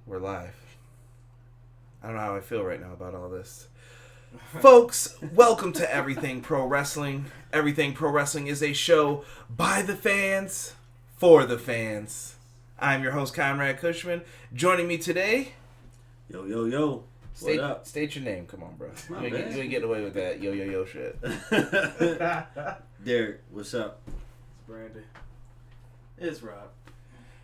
We're live. I don't know how I feel right now about all this. Folks, welcome to Everything Pro Wrestling. Everything Pro Wrestling is a show by the fans, for the fans. I'm your host, Conrad Cushman. Joining me today... Yo. What up? State your name. Come on, bro. You ain't getting away with that yo shit. Derek, what's up? It's Brandon. It's Rob.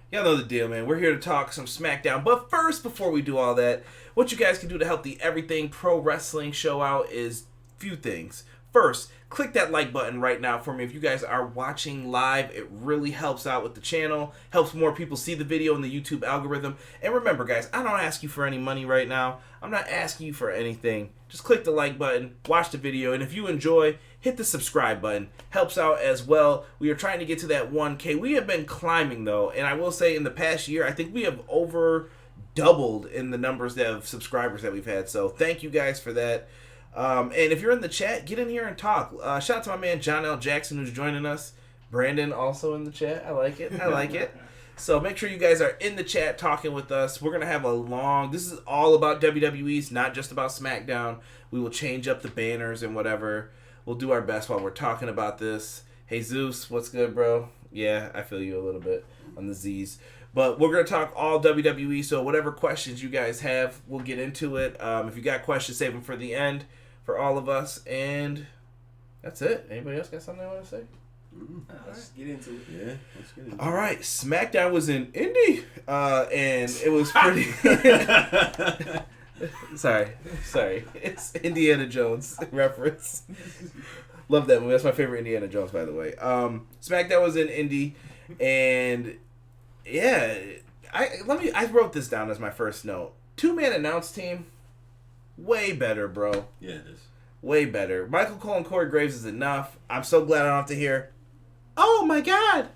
Y'all know the deal, man. We're here to talk some Smackdown. But first, before we do all that, what you guys can do to help the Everything Pro Wrestling show out is a few things. First, click that like button right now for me. If you guys are watching live, it really helps out with the channel, helps more people see the video in the YouTube algorithm. And remember, guys, I don't ask you for any money right now. I'm not asking you for anything. Just click the like button, watch the video, and if you enjoy, hit the subscribe button. Helps out as well. We are trying to get to that 1K. We have been climbing, though, and I will say in the past year, I think we have over doubled in the numbers of subscribers that we've had. So thank you guys for that. And if you're in the chat, get in here and talk. Shout out to my man John L. Jackson who's joining us. Brandon also in the chat. I like it. So make sure you guys are in the chat talking with us. We're going to have this is all about WWE. It's not just about SmackDown. We will change up the banners and whatever. We'll do our best while we're talking about this. Hey Zeus, what's good, bro? Yeah, I feel you a little bit on the Z's. But we're going to talk all WWE, so whatever questions you guys have, we'll get into it. If you got questions, save them for the end for all of us. And that's it. Anybody else got something they want to say? Let's get into it. Yeah, let's get into it. All right. SmackDown was in Indy, and it was pretty... Sorry. It's Indiana Jones reference. Love that movie. That's my favorite Indiana Jones, by the way. SmackDown was in Indy, and... yeah, I wrote this down as my first note. 2-man announce team, way better, bro. Yeah, it is. Way better. Michael Cole and Corey Graves is enough. I'm so glad I don't have to hear, oh my god.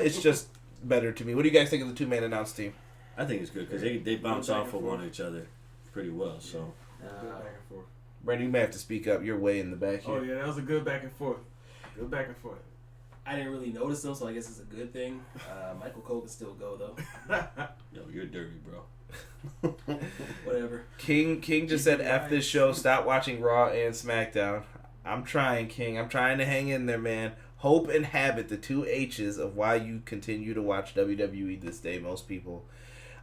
It's just better to me. What do you guys think of the 2-man announce team? I think it's good because they bounce off of one each other pretty well. So, Good back and forth. Brandon, you may have to speak up. You're way in the back here. Oh yeah, that was a good back and forth. I didn't really notice them, so I guess it's a good thing. Michael Cole can still go though. yo, you're dirty, bro. Whatever. King just said, F this show, stop watching Raw and SmackDown. I'm trying, King. I'm trying to hang in there, man. Hope and habit, the 2 H's of why you continue to watch WWE this day, most people.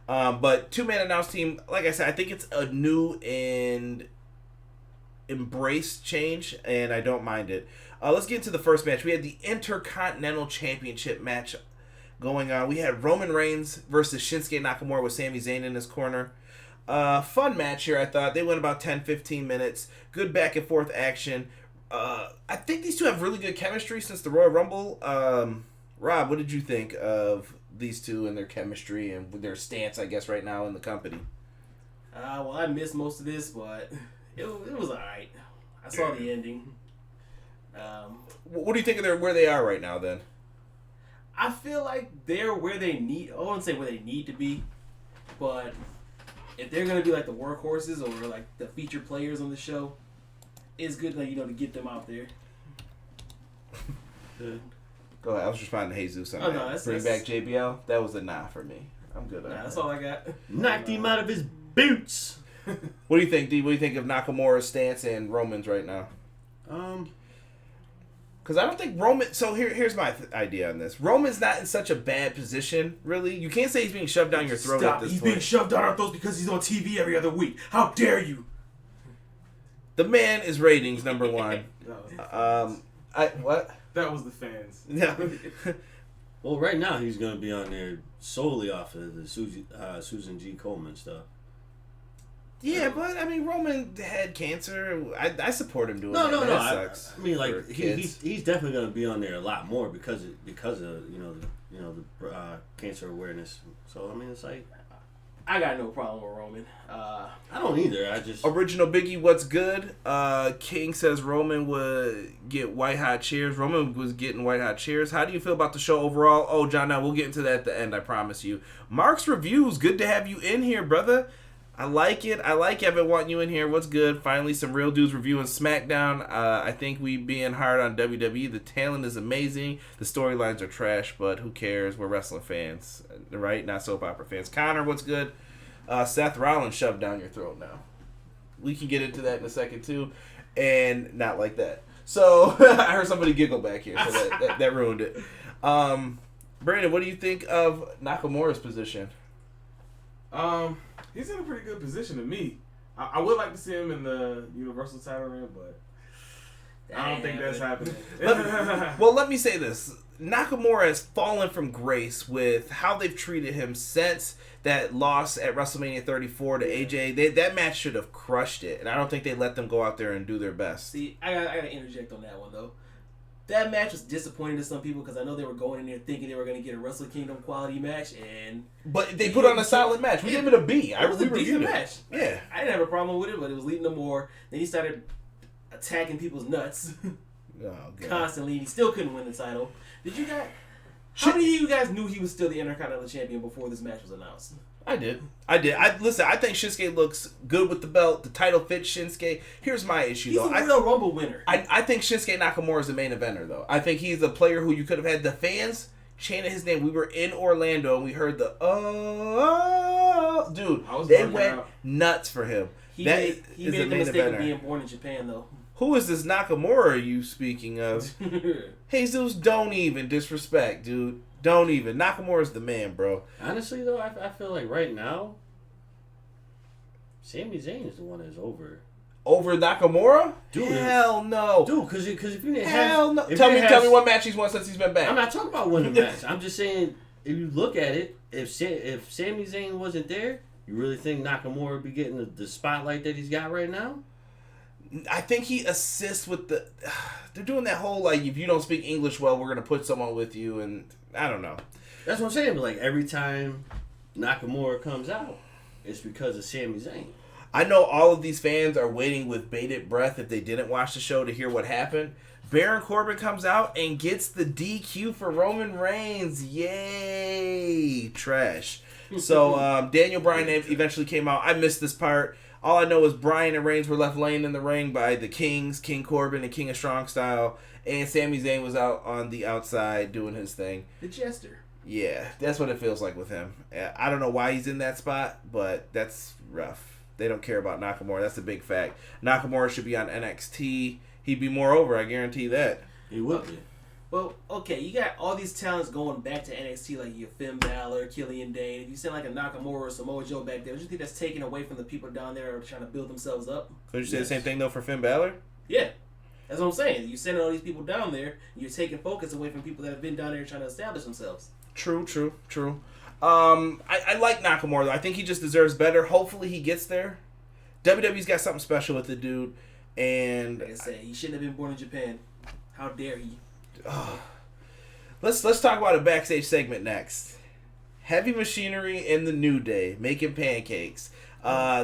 But 2-man announce team, like I said, I think it's a new and embraced change, and I don't mind it. Let's get into the first match. We had the Intercontinental Championship match going on. We had Roman Reigns versus Shinsuke Nakamura with Sami Zayn in his corner. Fun match here, I thought. They went about 10-15 minutes. Good back and forth action. I think these two have really good chemistry since the Royal Rumble. Rob, what did you think of these two and their chemistry and their stance, I guess, right now in the company? Well, I missed most of this, but it was alright. I saw the ending. What do you think of where they are right now, then? I feel like they're where they need. I wouldn't say where they need to be, but if they're gonna be like the workhorses or like the featured players on the show, it's good, like, to get them out there. Go ahead. I was responding to Jesus on that. No, Bring back JBL. That was a nah for me. I'm good on that. That's all I got. Knocked him out of his boots. What do you think, D? What do you think of Nakamura's stance and Roman's right now? Because I don't think Roman... So here's my idea on this. Roman's not in such a bad position, really. You can't say he's being shoved down your throat at this He's point. being shoved down our throats because he's on TV every other week. How dare you? The man is ratings, number one. What? That was the fans. Yeah. Well, right now he's going to be on there solely off of the Susan G. Coleman stuff. Yeah, but I mean, Roman had cancer. I support him doing that. No. That sucks. I mean, like he's definitely going to be on there a lot more because of the cancer awareness. So I mean, it's like I got no problem with Roman. I don't either. I just Original Biggie, what's good? King says Roman would get white hot cheers. Roman was getting white hot cheers. How do you feel about the show overall? Oh, John, now we'll get into that at the end. I promise you. Mark's reviews. Good to have you in here, brother. I like it. I've been wanting you in here. What's good? Finally, some real dudes reviewing SmackDown. I think we being hard on WWE. The talent is amazing. The storylines are trash, but who cares? We're wrestling fans, right? Not soap opera fans. Connor, what's good? Seth Rollins shoved down your throat now. We can get into that in a second, too. And not like that. So, I heard somebody giggle back here, so that ruined it. Brandon, what do you think of Nakamura's position? He's in a pretty good position to me. I would like to see him in the Universal title ring, but I don't think that's happening. Let me say this. Nakamura has fallen from grace with how they've treated him since that loss at WrestleMania 34 to AJ. That match should have crushed it, and I don't think they let them go out there and do their best. See, I gotta interject on that one, though. That match was disappointing to some people because I know they were going in there thinking they were going to get a Wrestle Kingdom quality match, but they put on a solid match. We gave it a B. It was a decent match. Yeah, I didn't have a problem with it, but it was leading to more. Then he started attacking people's nuts constantly, and he still couldn't win the title. How many of you guys knew he was still the Intercontinental Champion before this match was announced? I did. Listen, I think Shinsuke looks good with the belt. The title fits Shinsuke. Here's my issue, though. He's a Royal Rumble winner. I think Shinsuke Nakamura is the main eventer, though. I think he's a player who you could have had the fans chanting his name. We were in Orlando, and we heard the, dude, they went nuts for him. He made the mistake of being born in Japan, though. Who is this Nakamura are you speaking of? Jesus, don't even disrespect, dude. Don't even. Nakamura's the man, bro. Honestly, though, I feel like right now, Sami Zayn is the one that's over. Over Nakamura? Dude, hell no. Dude, because if you didn't hell no. Tell me one match he's won since he's been back. I'm not talking about winning a match. I'm just saying, if you look at it, if Sami Zayn wasn't there, you really think Nakamura would be getting the spotlight that he's got right now? I think he assists with the... They're doing that whole, like, if you don't speak English well, we're going to put someone with you, and I don't know. That's what I'm saying. But like, every time Nakamura comes out, it's because of Sami Zayn. I know all of these fans are waiting with bated breath if they didn't watch the show to hear what happened. Baron Corbin comes out and gets the DQ for Roman Reigns. Yay! Trash. So, Daniel Bryan eventually came out. I missed this part. All I know is Bryan and Reigns were left laying in the ring by the Kings, King Corbin and King of Strong Style, and Sami Zayn was out on the outside doing his thing. The Jester. Yeah, that's what it feels like with him. I don't know why he's in that spot, but that's rough. They don't care about Nakamura. That's a big fact. Nakamura should be on NXT. He'd be more over, I guarantee that. He would be. Well, okay, you got all these talents going back to NXT, like your Finn Balor, Killian Dane. If you send like a Nakamura or Samoa Joe back there, don't you think that's taken away from the people down there who are trying to build themselves up? Could you say the same thing, though, for Finn Balor? Yeah. That's what I'm saying. You're sending all these people down there, and you're taking focus away from people that have been down there trying to establish themselves. True. I like Nakamura, though. I think he just deserves better. Hopefully he gets there. WWE's got something special with the dude, and... Like I said, he shouldn't have been born in Japan. How dare he? Let's talk about a backstage segment next. Heavy Machinery and the New Day making pancakes.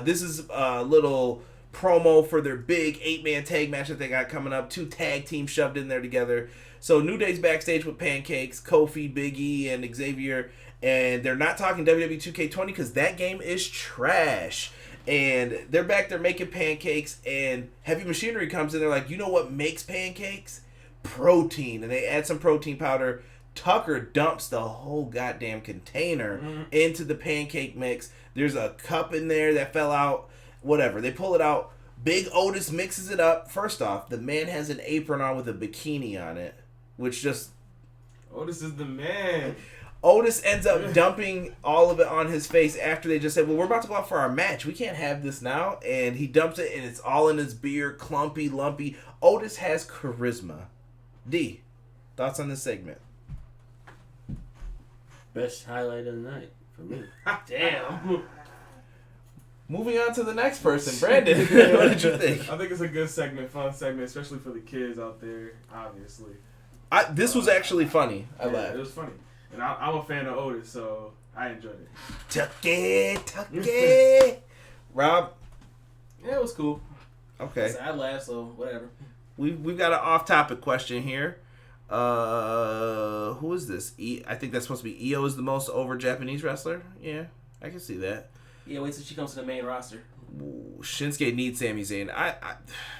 This is a little promo for their big 8-man tag match that they got coming up. 2 tag teams shoved in there together. So New Day's backstage with pancakes, Kofi, Big E, and Xavier. And they're not talking WWE 2K20 because that game is trash. And they're back there making pancakes, and Heavy Machinery comes in. They're like, you know what makes pancakes? Protein. And they add some protein powder. Tucker dumps the whole goddamn container into the pancake mix. There's a cup in there that fell out. Whatever. They pull it out. Big Otis mixes it up. First off, the man has an apron on with a bikini on it, which just... Otis is the man. Otis ends up dumping all of it on his face after they just said, well, we're about to go out for our match. We can't have this now. And he dumps it, and it's all in his beard, clumpy, lumpy. Otis has charisma. D, thoughts on this segment? Best highlight of the night for me. Damn. Moving on to the next person, Brandon. What did you think? I think it's a good segment, fun segment, especially for the kids out there, obviously. This was actually funny. I laughed. It was funny. And I'm a fan of Otis, so I enjoyed it. Tuck it. Rob? Yeah, it was cool. Okay. I laughed, so whatever. We've got an off-topic question here. Who is this? I think that's supposed to be Io is the most over Japanese wrestler. Yeah, I can see that. Yeah, wait till she comes to the main roster. Ooh, Shinsuke needs Sami Zayn.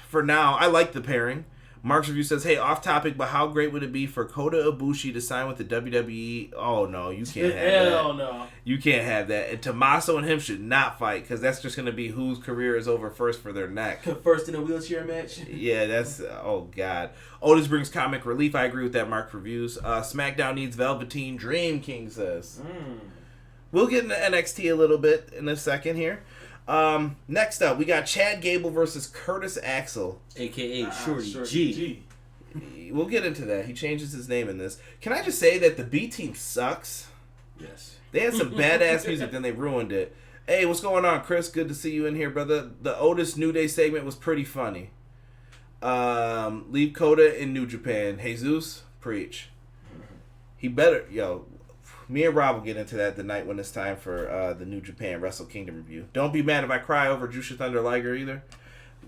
For now, I like the pairing. Mark's review says, hey, off topic, but how great would it be for Kota Ibushi to sign with the WWE? Oh, no, you can't have that. Hell no. You can't have that. And Tommaso and him should not fight, because that's just going to be whose career is over first for their neck. First in a wheelchair match. Yeah, that's... Oh, God. Otis brings comic relief. I agree with that, Mark reviews. Smackdown needs Velveteen Dream, King says. We'll get into NXT a little bit in a second here. Next up, we got Chad Gable versus Curtis Axel. A.K.A. Shorty G. We'll get into that. He changes his name in this. Can I just say that the B team sucks? Yes. They had some badass music, then they ruined it. Hey, what's going on, Chris? Good to see you in here, brother. The Otis New Day segment was pretty funny. Leave Coda in New Japan. Jesus, preach. He better... Yo... Me and Rob will get into that the night when it's time for the New Japan Wrestle Kingdom review. Don't be mad if I cry over Jusha Thunder Liger either.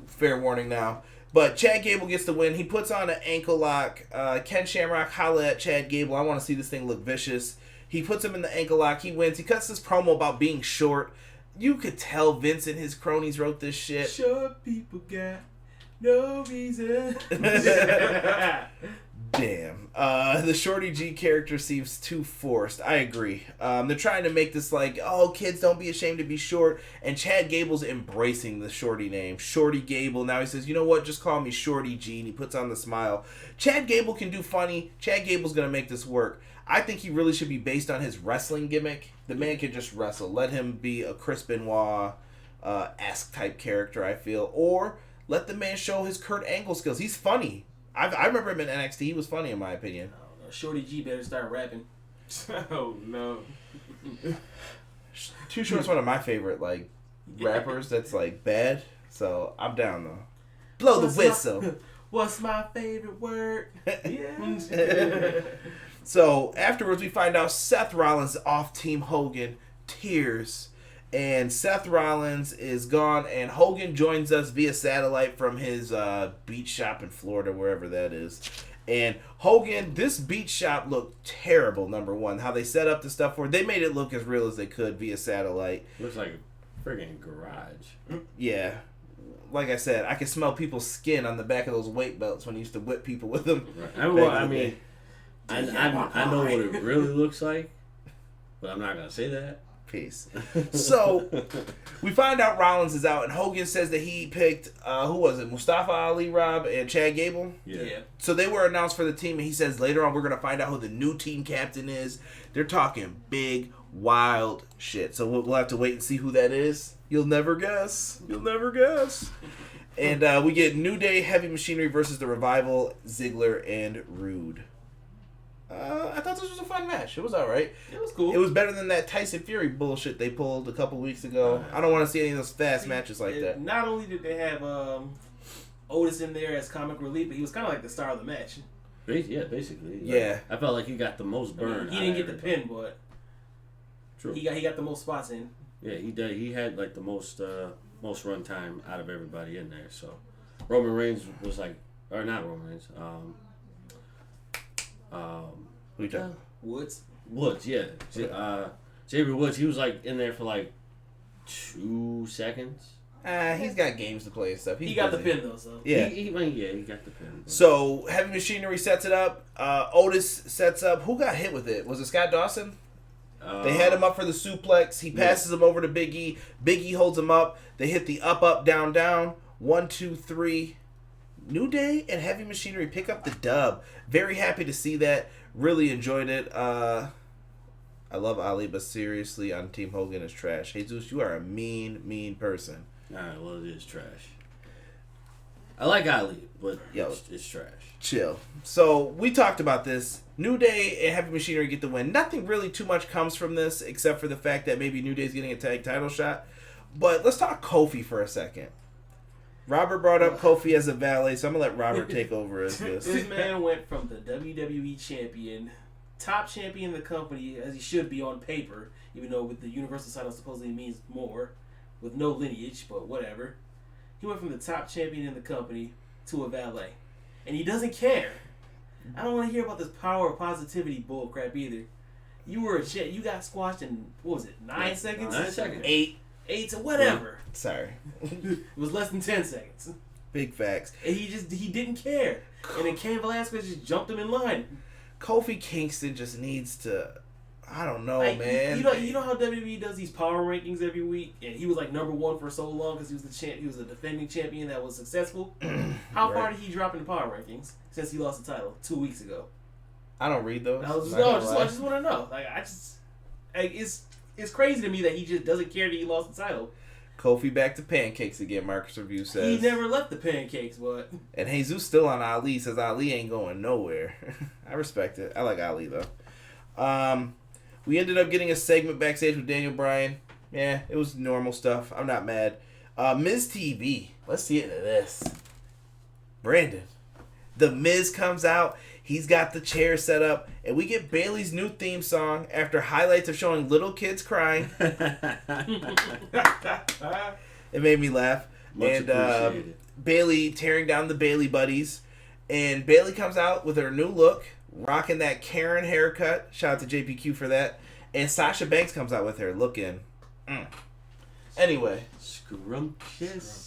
Fair warning now. But Chad Gable gets the win. He puts on an ankle lock. Ken Shamrock holla at Chad Gable. I want to see this thing look vicious. He puts him in the ankle lock. He wins. He cuts this promo about being short. You could tell Vince and his cronies wrote this shit. Short people got no reason. Damn. The Shorty G character seems too forced. I agree. They're trying to make this like, oh, kids, don't be ashamed to be short. And Chad Gable's embracing the Shorty name. Shorty Gable. Now he says, you know what? Just call me Shorty G. And he puts on the smile. Chad Gable can do funny. Chad Gable's going to make this work. I think he really should be based on his wrestling gimmick. The man can just wrestle. Let him be a Chris Benoit-esque type character, I feel. Or let the man show his Kurt Angle skills. He's funny. I remember him in NXT. He was funny in my opinion. Oh, no. Shorty G better start rapping. Oh no. Too Short's one of my favorite like rappers that's like bad. So I'm down though. Blow the whistle. What's my favorite word? Yeah. So afterwards we find out Seth Rollins off Team Hogan. Tears. And Seth Rollins is gone, and Hogan joins us via satellite from his beach shop in Florida, wherever that is. And Hogan, this beach shop looked terrible, number one. How they set up the stuff for it. They made it look as real as they could via satellite. Looks like a friggin' garage. Yeah. Like I said, I could smell people's skin on the back of those weight belts when he used to whip people with them. Right. I know what it really looks like, but I'm not going to say that. Peace. So, we find out Rollins is out, and Hogan says that he picked, who was it, Mustafa Ali, Rob, and Chad Gable? Yeah. So they were announced for the team, and he says later on we're going to find out who the new team captain is. They're talking big, wild shit. So we'll have to wait and see who that is. You'll never guess. You'll never guess. And we get New Day, Heavy Machinery versus The Revival, Ziggler, and Rude. I thought this was a fun match. It was alright. It was cool. It was better than that Tyson Fury bullshit they pulled a couple weeks ago. I don't want to see any of those fast matches like that. Not only did they have Otis in there as comic relief, but he was kind of like the star of the match. Yeah, basically. Yeah. I felt like he got the most burn. He didn't get the pin, but True. he got the most spots in. Yeah, he did. He had like the most run time out of everybody in there. So Roman Reigns was like, or not Roman Reigns. Who you talking? Woods, yeah. Xavier Woods, he was like in there for like 2 seconds. He's got games to play and stuff. he got the pin though, so Yeah. He got the pin. So Heavy Machinery sets it up. Otis sets up. Who got hit with it? Was it Scott Dawson? They had him up for the suplex. He passes him over to Big E. Big E holds him up. They hit the up, up, down, down. 1, 2, 3. New Day and Heavy Machinery pick up the dub. Very happy to see that. Really enjoyed it. I love Ali, but seriously, on Team Hogan is trash. Jesus, you are a mean, mean person. Alright, well, it is trash. I like Ali, but it's trash. Chill. So, we talked about this. New Day and Heavy Machinery get the win. Nothing really too much comes from this, except for the fact that maybe New Day's getting a tag title shot. But let's talk Kofi for a second. Robert brought up Kofi as a valet, so I'm going to let Robert take over as this. This man went from the WWE champion, top champion in the company, as he should be on paper, even though with the Universal title supposedly means more, with no lineage, but whatever. He went from the top champion in the company to a valet. And he doesn't care. I don't want to hear about this power of positivity bullcrap either. You were you got squashed in, what was it, 9 seconds? 9 seconds. 8. 8 to whatever. Sorry. It was less than 10 seconds. Big facts. And he didn't care. And then Cain Velasquez just jumped him in line. Kofi Kingston just needs to, I don't know, Like, man. You know how WWE does these power rankings every week, and he was like number 1 for so long because he was the champ. He was a defending champion that was successful. How far did he drop in the power rankings since he lost the title 2 weeks ago? I don't read those. I just want to know. It's crazy to me that he just doesn't care that he lost the title. Kofi back to pancakes again, Marcus Review says. He never left the pancakes, but... And Jesus still on Ali, says Ali ain't going nowhere. I respect it. I like Ali, though. We ended up getting a segment backstage with Daniel Bryan. Yeah, it was normal stuff. I'm not mad. Miz TV. Let's see into this. Brandon. The Miz comes out. He's got the chair set up. And we get Bayley's new theme song after highlights of showing little kids crying. It made me laugh. Much appreciated. Bayley tearing down the Bayley buddies. And Bayley comes out with her new look, rocking that Karen haircut. Shout out to JPQ for that. And Sasha Banks comes out with her looking. Anyway. Scrumptious.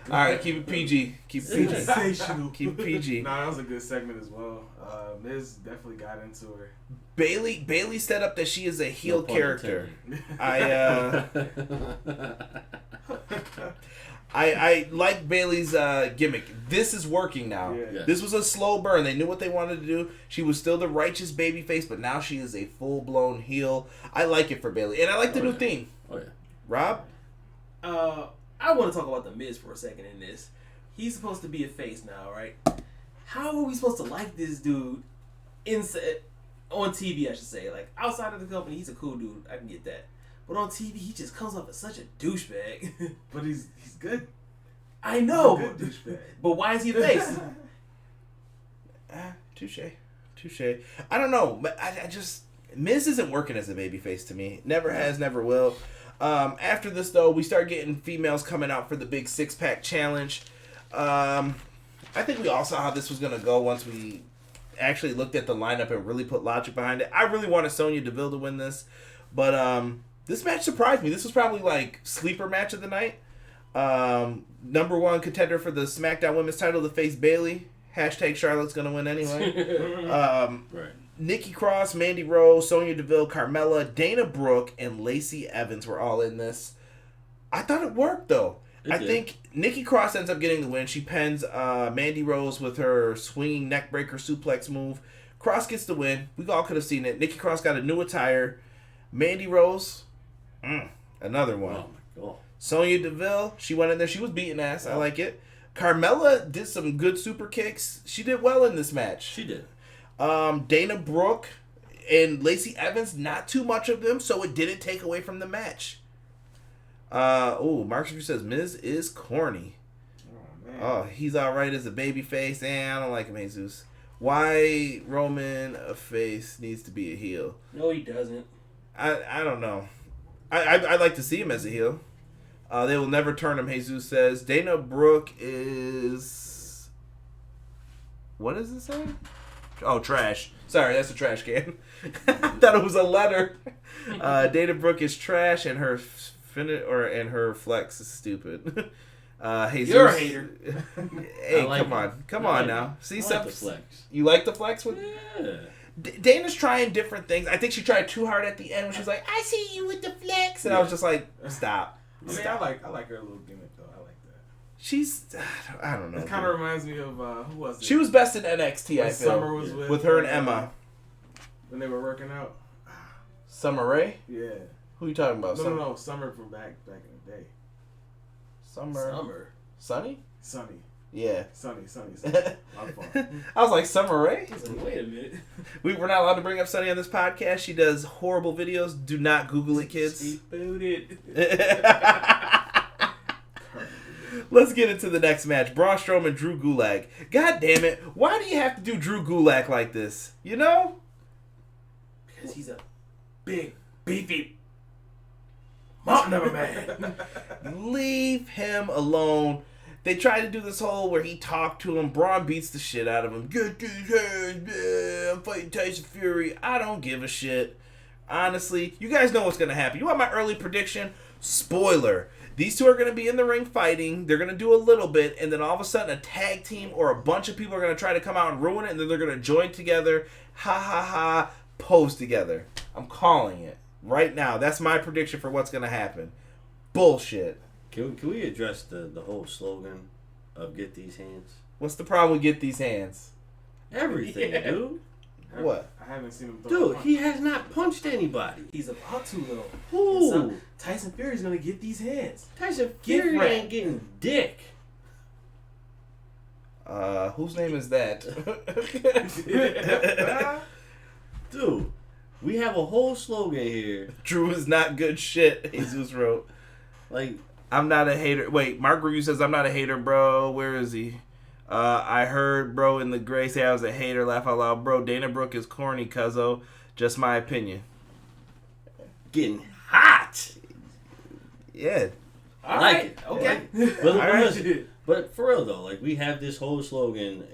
Alright, keep it PG. Keep it PG. Sensational. Keep it PG. Nah, that was a good segment as well. Miz definitely got into her. Bayley set up that she is a heel No pun character. intended. I like Bayley's gimmick. This is working now. Yeah. This was a slow burn. They knew what they wanted to do. She was still the righteous babyface, but now she is a full-blown heel. I like it for Bayley. And I like the new theme. Oh, yeah. Rob? I want to talk about The Miz for a second in this. He's supposed to be a face now, right? How are we supposed to like this dude on TV, I should say? Like, outside of the company, he's a cool dude. I can get that. But on TV, he just comes off as such a douchebag. But he's good. I know. He's a good douchebag. But why is he a face? Touche. I don't know, but I just... Miz isn't working as a babyface to me. Never has, never will. After this, though, we start getting females coming out for the big six-pack challenge. I think we all saw how this was going to go once we actually looked at the lineup and really put logic behind it. I really wanted Sonya Deville to win this, but this match surprised me. This was probably like sleeper match of the night. Number 1 contender for the SmackDown Women's title to face Bayley. Hashtag Charlotte's going to win anyway. Right. Nikki Cross, Mandy Rose, Sonya Deville, Carmella, Dana Brooke, and Lacey Evans were all in this. I thought it worked, though. I think Nikki Cross ends up getting the win. She pens Mandy Rose with her swinging neckbreaker suplex move. Cross gets the win. We all could have seen it. Nikki Cross got a new attire. Mandy Rose, another one. Oh, my God. Sonya Deville, she went in there. She was beating ass. I like it. Carmella did some good super kicks. She did well in this match. She did. Dana Brooke and Lacey Evans, not too much of them, so it didn't take away from the match. Mark says Miz is corny. Oh, man. Oh, he's alright as a baby face. I don't like him, Jesus. Why Roman a face needs to be a heel? No, he doesn't. I don't know. I'd like to see him as a heel. They will never turn him, Jesus says. Dana Brooke is... What does it say? Oh, trash. Sorry, that's a trash can. I thought it was a letter. Dana Brooke is trash, and her her flex is stupid. Jesus, You're a hater. Hey, like come on now. See, I like the flex. You like the flex with? Yeah. Dana's trying different things. I think she tried too hard at the end when she's like, "I see you with the flex," and I was just like, "Stop." I mean, Stop. I like her little gimmick though. I like that. She's, I don't know. It kind of reminds me of who was it? She was best in NXT. I When feel Summer was with her and Emma. when they were working out. Summer Rae. Yeah. Who you talking about? No. Summer from back in the day. Summer. Sunny. Sunny. Yeah. Sunny. My fault. I was like, Summer Rae? Wait a minute. We're not allowed to bring up Sunny on this podcast. She does horrible videos. Do not Google it, kids. She booted. Let's get into the next match. Braun Strowman, Drew Gulak. God damn it. Why do you have to do Drew Gulak like this? You know? Because he's a big, beefy mountain of a man. Leave him alone. They tried to do this whole where he talked to him. Braun beats the shit out of him. Get these hands, man. I'm fighting Tyson Fury. I don't give a shit. Honestly, you guys know what's going to happen. You want my early prediction? Spoiler. These two are going to be in the ring fighting. They're going to do a little bit, and then all of a sudden a tag team or a bunch of people are going to try to come out and ruin it, and then they're going to join together, ha ha ha, pose together. I'm calling it right now. That's my prediction for what's going to happen. Bullshit. Can we address the whole slogan of "Get These Hands"? What's the problem with get these hands? Everything, Yeah. dude. What? I haven't seen him throw a Dude, punch. he has not punched anybody. He's about to though. Who? So, Tyson Fury's gonna get these hands. Tyson Get Fury wrecked. ain't getting dick. Whose name is that? Dude, we have a whole slogan here. Drew is not good shit, Jesus wrote. Like, I'm not a hater. Wait, Mark Review says I'm not a hater, bro. Where is he? I heard bro in the gray say I was a hater. Laugh out loud, bro. Dana Brooke is corny, cuzzo. Just my opinion. getting hot. Yeah. All like right. it. Okay. But, All right. listen, but for real though, like we have this whole slogan,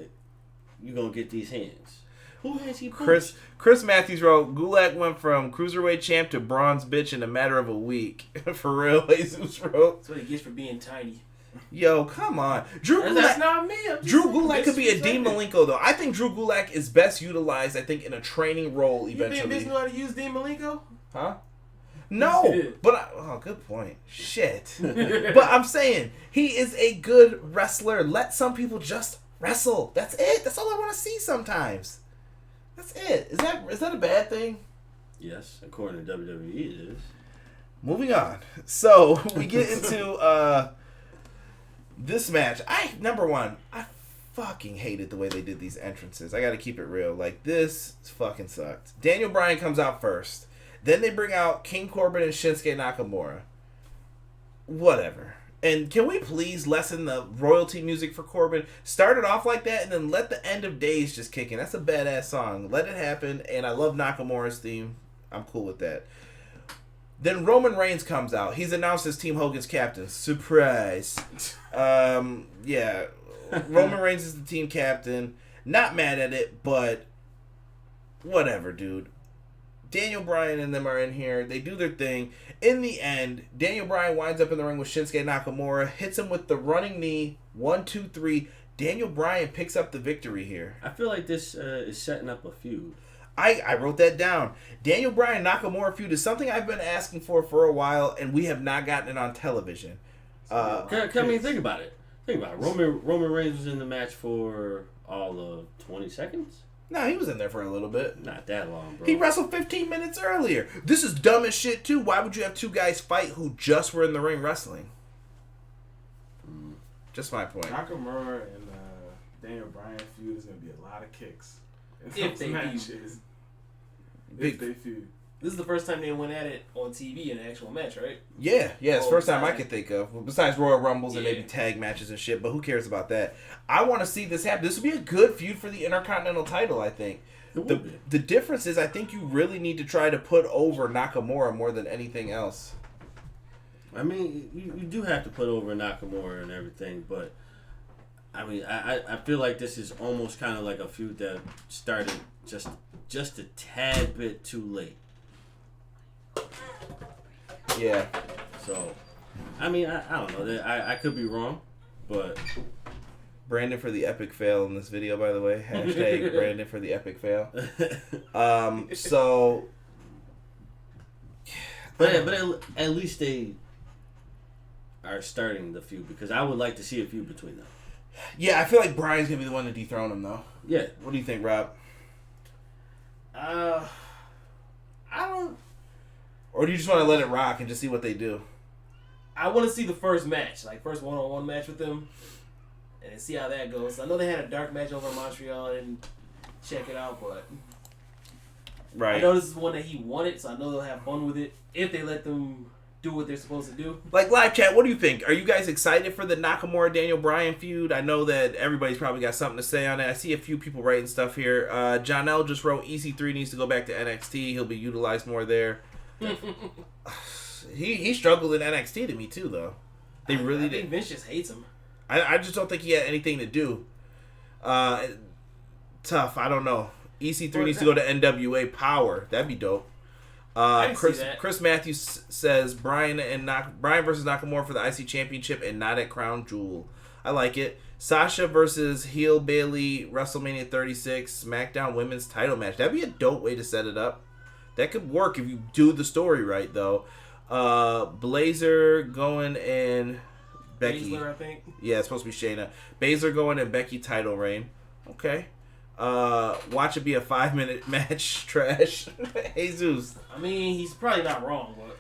you gonna get these hands. Who has he punched? Chris Matthews wrote, Gulak went from cruiserweight champ to bronze bitch in a matter of a week. For real, Jesus wrote. That's what he gets for being tiny. Yo, come on. Drew That's Gulak, not me. I'm just Drew saying, Gulak could be a Vince Dean said it. Malenko, though. I think Drew Gulak is best utilized, I think, in a training role You think Vince eventually. know how to use Dean Malenko? Huh? No, but oh, good point. Shit. But I'm saying he is a good wrestler. Let some people just wrestle. That's it. That's all I want to see sometimes. That's it. Is that a bad thing? Yes, according to WWE, it is. Moving on. So we get into this match. Number one, I fucking hated the way they did these entrances. I got to keep it real. Like this fucking sucked. Daniel Bryan comes out first. Then they bring out King Corbin and Shinsuke Nakamura. Whatever. And can we please lessen the royalty music for Corbin? Start it off like that and then let the End of Days just kick in. That's a badass song. Let it happen. And I love Nakamura's theme. I'm cool with that. Then Roman Reigns comes out. He's announced as Team Hogan's captain. Surprise. Yeah. Roman Reigns is the team captain. Not mad at it, but whatever, dude. Daniel Bryan and them are in here. They do their thing. In the end, Daniel Bryan winds up in the ring with Shinsuke Nakamura, hits him with the running knee. 1, 2, 3. Daniel Bryan picks up the victory here. I feel like this is setting up a feud. I wrote that down. Daniel Bryan Nakamura feud is something I've been asking for a while, and we have not gotten it on television. Think about it. Roman Reigns was in the match for all of 20 seconds? No, he was in there for a little bit. Not that long, bro. He wrestled 15 minutes earlier. This is dumb as shit, too. Why would you have two guys fight who just were in the ring wrestling? Just my point. Nakamura and Daniel Bryan feud is going to be a lot of kicks. If they matches. Big- If they feud. This is the first time they went at it on TV in an actual match, right? Yeah, it's the first time I besides- could think of. Besides Royal Rumbles and Yeah. maybe tag matches and shit, but who cares about that? I want to see this happen. This would be a good feud for the Intercontinental title, I think. It would be. The difference is I think you really need to try to put over Nakamura more than anything else. I mean, you do have to put over Nakamura and everything, but I mean, I feel like this is almost kind of like a feud that started just a tad bit too late. Yeah. So, I mean, I don't know. I could be wrong, but Brandon for the epic fail in this video, by the way. Hashtag Brandon for the epic fail. So... but at least they are starting the feud because I would like to see a feud between them. Yeah, I feel like Brian's going to be the one to dethrone him, though. Yeah. What do you think, Rob? I don't. Or do you just want to let it rock and just see what they do? I want to see the first match, like first one-on-one match with them, and see how that goes. I know they had a dark match over in Montreal. I didn't check it out, but Right. I know this is one that he wanted, so I know they'll have fun with it if they let them do what they're supposed to do. Like, live chat, what do you think? Are you guys excited for the Nakamura-Daniel Bryan feud? I know that everybody's probably got something to say on it. I see a few people writing stuff here. John L. just wrote, EC3 needs to go back to NXT. He'll be utilized more there. He struggled in NXT to me, too, though. They really I think did. Vince just hates him. I just don't think he had anything to do. Tough. I don't know. EC3 needs to go to NWA Power. That'd be dope. can see that. Chris Matthews says Brian versus Nakamura for the IC Championship and not at Crown Jewel. I like it. Sasha versus Heel Bailey WrestleMania 36 SmackDown Women's Title match. That'd be a dope way to set it up. That could work if you do the story right, though. Blazer going and Becky. Baszler, I think. Yeah, it's supposed to be Shayna. Baszler going and Becky title reign. Okay. Watch it be a 5-minute match. Trash. Jesus. I mean, he's probably not wrong, but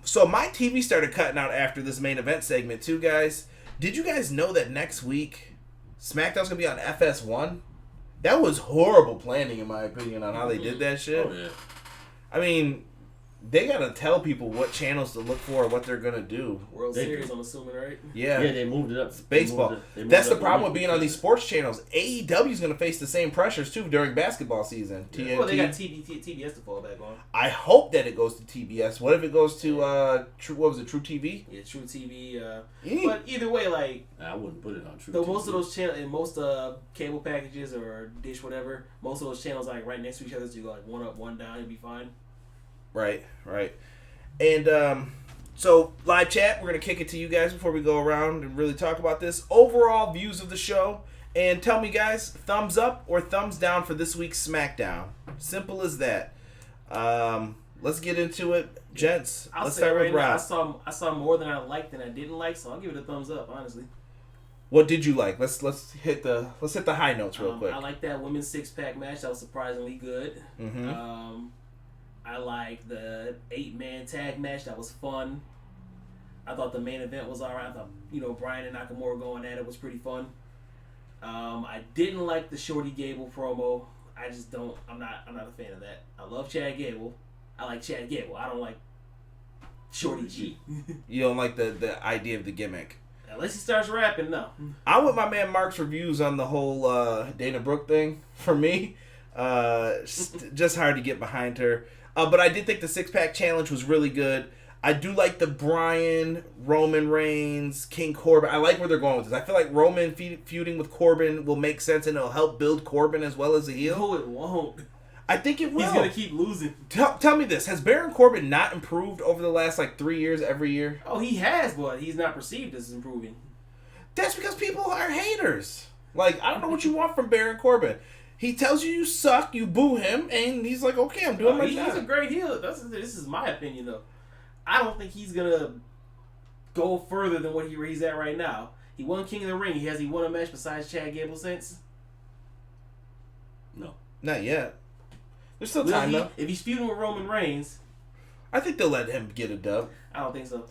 So my TV started cutting out after this main event segment too, guys. Did you guys know that next week SmackDown's gonna be on FS1? That was horrible planning, in my opinion, on how they did that shit. Oh yeah. I mean, they gotta tell people what channels to look for, what they're gonna do. World Series, I'm assuming, right? Yeah. Yeah, they moved it up. Baseball. That's the problem with being on these sports channels. AEW is going to face the same pressures too during basketball season. TNT. Well, they got TBS to fall back on. I hope that it goes to TBS. What if it goes to True TV? Yeah, True TV. But either way, like I wouldn't put it on True. though most of those channels and most cable packages or dish whatever, most of those channels like right next to each other, so you go like one up, one down, you'll be fine. Right. And so live chat, we're gonna kick it to you guys before we go around and really talk about this. Overall views of the show, and tell me, guys, thumbs up or thumbs down for this week's SmackDown. Simple as that. Let's get into it, gents. Let's start with Rob. I saw more than I liked than I didn't like, so I'll give it a thumbs up. Honestly. What did you like? Let's hit the high notes real quick. I like that women's 6-pack match. That was surprisingly good. Mm-hmm. I like the 8-man tag match. That was fun. I thought the main event was alright. I thought, Bryan and Nakamura going at it was pretty fun. I didn't like the Shorty Gable promo. I just don't. I'm not a fan of that. I love Chad Gable. I like Chad Gable. I don't like Shorty G. You don't like the idea of the gimmick. Unless he starts rapping, no. I'm with my man Mark's reviews on the whole Dana Brooke thing. For me, just hard to get behind her. But I did think the 6-pack challenge was really good. I do like the Bryan, Roman Reigns, King Corbin. I like where they're going with this. I feel like Roman feuding with Corbin will make sense and it'll help build Corbin as well as a heel. No, it won't. I think it will. He's going to keep losing. Tell me this. Has Baron Corbin not improved over the last 3 years every year? Oh, he has, but he's not perceived as improving. That's because people are haters. I don't know what you want from Baron Corbin. He tells you suck, you boo him, and he's like, okay, I'm doing my job. He's a great heel. This is my opinion, though. I don't think he's going to go further than what he's at right now. He won King of the Ring. Has he won a match besides Chad Gable since? No. Not yet. There's still time, though. If he's feuding with Roman Reigns... I think they'll let him get a dub. I don't think so.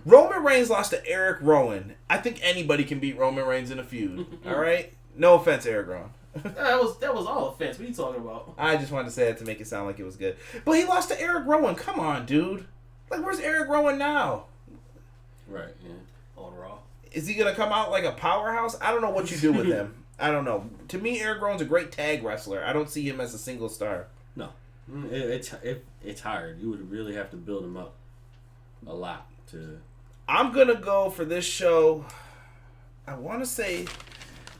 Roman Reigns lost to Eric Rowan. I think anybody can beat Roman Reigns in a feud. All right? No offense, Eric Rowan. That was all offense. What are you talking about? I just wanted to say that to make it sound like it was good. But he lost to Eric Rowan. Come on, dude. Where's Eric Rowan now? Right, yeah. On Raw. Is he going to come out like a powerhouse? I don't know what you do with him. I don't know. To me, Eric Rowan's a great tag wrestler. I don't see him as a single star. No. It's hard. You would really have to build him up a lot to... I'm going to go for this show. I want to say...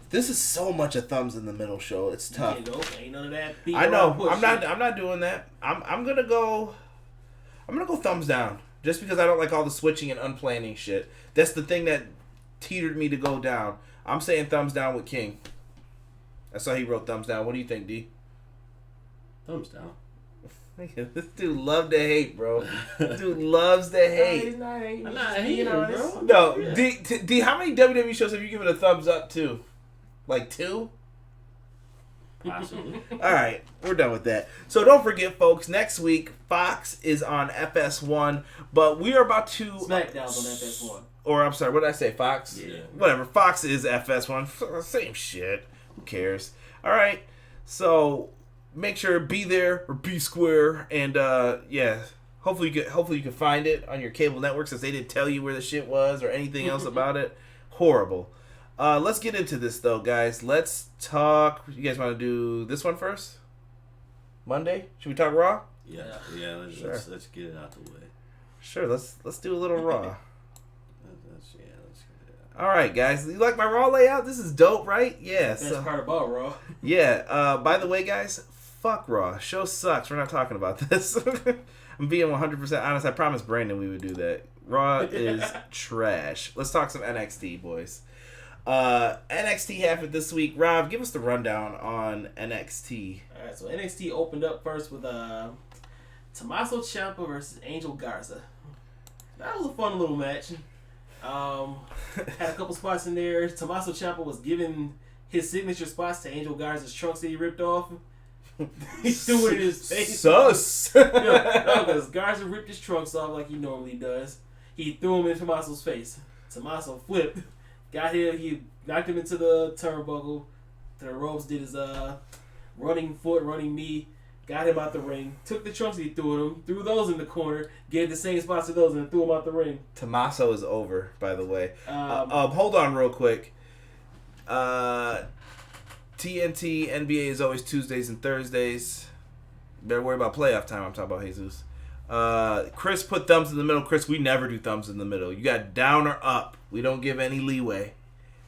This is so much a thumbs in the middle show. It's tough. Ain't none of that. I know. I'm not doing that. I'm gonna go thumbs down. Just because I don't like all the switching and unplanning shit. That's the thing that teetered me to go down. I'm saying thumbs down with King. I saw he wrote thumbs down. What do you think, D? Thumbs down. This dude loved to hate, bro. This dude loves to hate. He's not hating. I'm not hating, bro. No, Yeah. D, how many WWE shows have you given a thumbs up to? 2? Possibly. Alright, we're done with that. So don't forget, folks, next week, Fox is on FS1, but we are about to... SmackDown's on FS1. Or, I'm sorry, what did I say, Fox? Yeah. Whatever, Fox is FS1. Same shit. Who cares? Alright, so make sure be there or be square, and, hopefully you can find it on your cable network since they didn't tell you where the shit was or anything else about it. Horrible. Let's get into this, though, guys. Let's talk... You guys want to do this one first? Monday? Should we talk Raw? Yeah. Let's get it out the way. Sure, let's do a little Raw. Let's get it out. All right, guys. You like my Raw layout? This is dope, right? Yeah. Best part about Raw. Yeah. By the way, guys, Fuck Raw. Show sucks. We're not talking about this. I'm being 100% honest. I promised Brandon we would do that. Raw is trash. Let's talk some NXT, boys. NXT happened this week. Rob, give us the rundown on NXT. All right, so NXT opened up first with Tommaso Ciampa versus Angel Garza. That was a fun little match. Had a couple spots in there. Tommaso Ciampa was giving his signature spots to Angel Garza's trunks that he ripped off. He threw it in his face. Sus. Because Garza ripped his trunks off like he normally does. He threw him in Tommaso's face. Tommaso flipped. Got him. He knocked him into the turnbuckle. To the ropes. Did his running foot, running knee. Got him out the ring. Took the trunks he threw at him. Threw those in the corner. Gave the same spots to those and threw him out the ring. Tommaso is over, by the way. Hold on real quick. TNT, NBA is always Tuesdays and Thursdays. Better worry about playoff time. I'm talking about Jesus. Chris put thumbs in the middle. Chris, we never do thumbs in the middle. You got down or up. We don't give any leeway.